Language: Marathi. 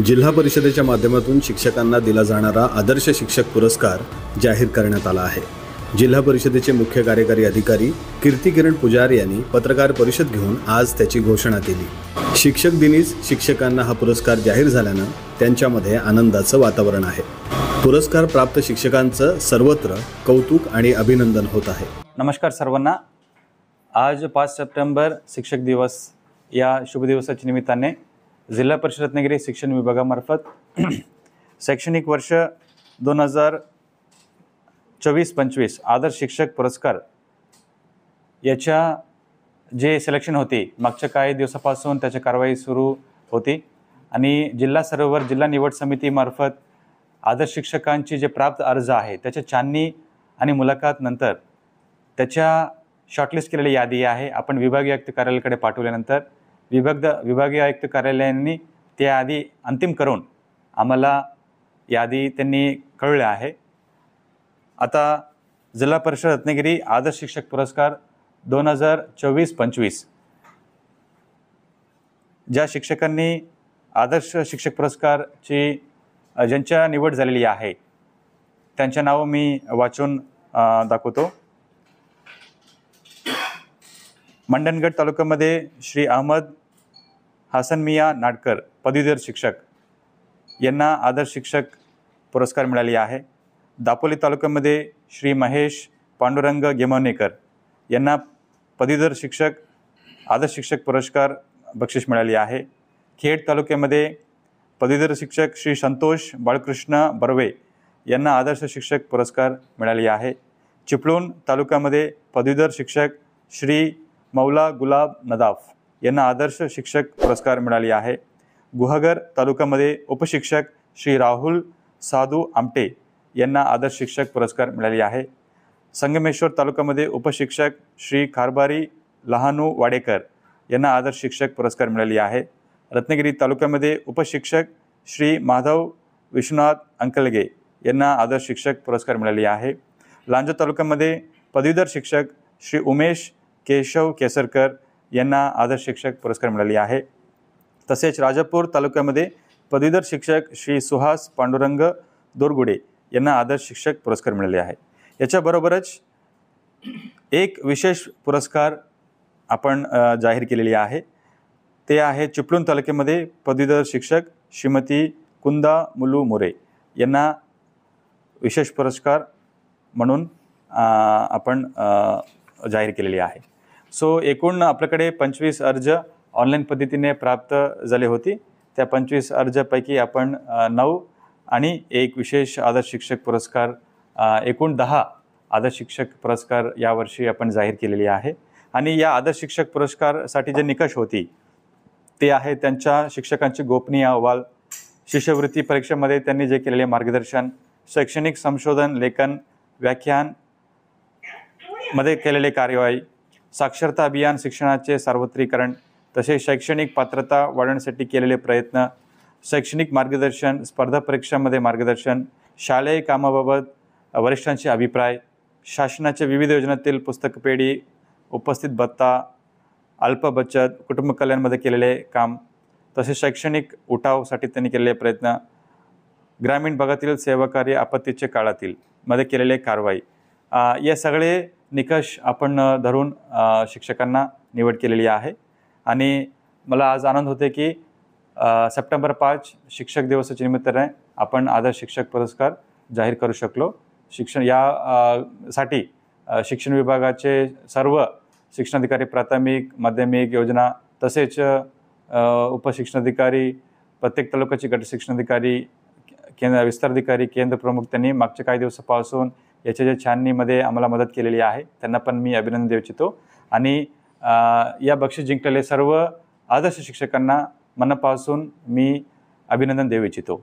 जिल्हा परिषदेच्या माध्यमातून शिक्षकांना दिला जाणारा आदर्श शिक्षक पुरस्कार जाहीर करण्यात आला आहे। जिल्हा परिषदेचे मुख्य कार्यकारी अधिकारी कीर्ती किरण पुजारी यांनी पत्रकार परिषद घेऊन आज त्याची घोषणा केली। शिक्षक दिनीच शिक्षकांना हा पुरस्कार जाहीर झाल्याने त्यांच्यामध्ये आनंदाचं वातावरण आहे। पुरस्कार प्राप्त शिक्षकांचं सर्वत्र कौतुक आणि अभिनंदन होत आहे। नमस्कार सर्वांना। आज 5 सप्टेंबर शिक्षक दिवस या शुभ दिवसाच्या निमित्ताने जिल्हा परिषद रत्नागिरी शिक्षण विभागामार्फत शैक्षणिक वर्ष 2024-25 आदर्श शिक्षक पुरस्कार याच्या जे सिलेक्शन होते मागच्या काही दिवसापासून त्याची कारवाई सुरू होती आणि जिल्हा स्तरावर जिल्हा निवड समितीमार्फत आदर्श शिक्षकांची जे प्राप्त अर्ज आहे त्याच्या छाननी आणि मुलाखत नंतर त्याच्या शॉर्टलिस्ट केलेली यादी आहे आपण विभागीय आयुक्त कार्यालयाकडे पाठवल्यानंतर विभागीय आयुक्त कार्यालयांनी त्या आधी अंतिम करून आम्हाला यादी त्यांनी कळवली आहे। आता जिल्हा परिषद रत्नागिरी आदर्श शिक्षक पुरस्कार 2024-25 ज्या शिक्षकांनी आदर्श शिक्षक पुरस्कारची ज्यांच्या निवड झालेली आहे त्यांचे नाव मी वाचून दाखवतो। मंडणगड तालुक्यामध्ये श्री अहमद हसन मिया नाडकर पदवीधर शिक्षक यांना आदर्श शिक्षक पुरस्कार मिळाले आहे। दापोली तालुक्यामध्ये श्री महेश पांडुरंग गेमवणेकर यांना पदवीधर शिक्षक आदर्श शिक्षक पुरस्कार बक्षीस मिळाले आहे। खेड तालुक्यामध्ये पदवीधर शिक्षक श्री संतोष बाळकृष्ण बर्वे यांना आदर्श शिक्षक पुरस्कार मिळाले आहे। चिपळूण तालुक्यामध्ये पदवीधर शिक्षक श्री मौला गुलाब नदाफ यांना आदर्श शिक्षक पुरस्कार मिळाले आहे। गुहागर तालुक्यामध्ये उपशिक्षक श्री राहुल साधू आमटे यांना आदर्श शिक्षक पुरस्कार मिळाले आहे। संगमेश्वर तालुक्यामध्ये उपशिक्षक श्री खारबारी लहानू वाडेकर यांना आदर्श शिक्षक पुरस्कार मिळाले आहे। रत्नागिरी तालुक्यामध्ये उपशिक्षक श्री माधव विश्वनाथ अंकलगे यांना आदर्श शिक्षक पुरस्कार मिळाले आहे। लांजा तालुक्यामध्ये पदवीधर शिक्षक श्री उमेश केशव केसरकर यांना आदर्श शिक्षक पुरस्कार मिळाले आहे। तसेच राजापूर तालुक्यामध्ये पदवीधर शिक्षक श्री सुहास पांडुरंग दोरगुडे यांना आदर्श शिक्षक पुरस्कार मिळाले आहे। याच्याबरोबरच एक विशेष पुरस्कार आपण जाहीर केलेली आहे ते आहे चिपळूण तालुक्यामध्ये पदवीधर शिक्षक श्रीमती कुंदा मुलू मोरे यांना विशेष पुरस्कार म्हणून आपण जाहीर केलेली आहे। सो एकूण आपल्याकडे 25 अर्ज ऑनलाईन पद्धतीने प्राप्त झाले होते। त्या 25 अर्जापैकी आपण 9 आणि एक विशेष आदर्श शिक्षक पुरस्कार एकूण 10 आदर्श शिक्षक पुरस्कार यावर्षी आपण जाहीर केलेली आहे। आणि या आदर्श शिक्षक पुरस्कारसाठी जे निकष होती ते आहे त्यांच्या शिक्षकांचे गोपनीय अहवाल, शिष्यवृत्ती परीक्षेमध्ये त्यांनी जे केलेले मार्गदर्शन, शैक्षणिक संशोधन लेखन व्याख्यान मध्ये केलेले कार्यवाही, साक्षरता अभियान शिक्षणाचे सार्वत्रिकरण, तसेच शैक्षणिक पात्रता वाढवण्यासाठी केलेले प्रयत्न, शैक्षणिक मार्गदर्शन, स्पर्धा परीक्षांमध्ये मार्गदर्शन, शालेय कामाबाबत वरिष्ठांचे अभिप्राय, शासनाच्या विविध योजनांतील पुस्तक पेढी, उपस्थित भत्ता, अल्प बचत, कुटुंब कल्याणमध्ये केलेले काम, तसेच शैक्षणिक उठावसाठी त्यांनी केलेले प्रयत्न, ग्रामीण भागातील सेवाकार्य आपत्तीच्या काळातील मध्ये केलेले कारवाई, या सगळे निकष आपण धरून शिक्षकांना निवड केलेली आहे। आणि मला आज आनंद होते की सप्टेंबर 5 शिक्षक दिवसाच्या निमित्ताने आपण आदर्श शिक्षक पुरस्कार जाहीर करू शकलो। शिक्षण यासाठी शिक्षण विभागाचे सर्व शिक्षणाधिकारी प्राथमिक माध्यमिक योजना तसेच उपशिक्षणाधिकारी, प्रत्येक तालुक्याचे गट शिक्षणाधिकारी, केंद्र विस्ताराधिकारी, केंद्र प्रमुख त्यांनी मागच्या काही दिवसापासून याच्या जे छाननीमध्ये आम्हाला मदत केलेली आहे त्यांना पण मी अभिनंदन देऊ इच्छितो। आणि या बक्षीस जिंकलेले सर्व आदर्श शिक्षकांना मनापासून मी अभिनंदन देऊ इच्छितो।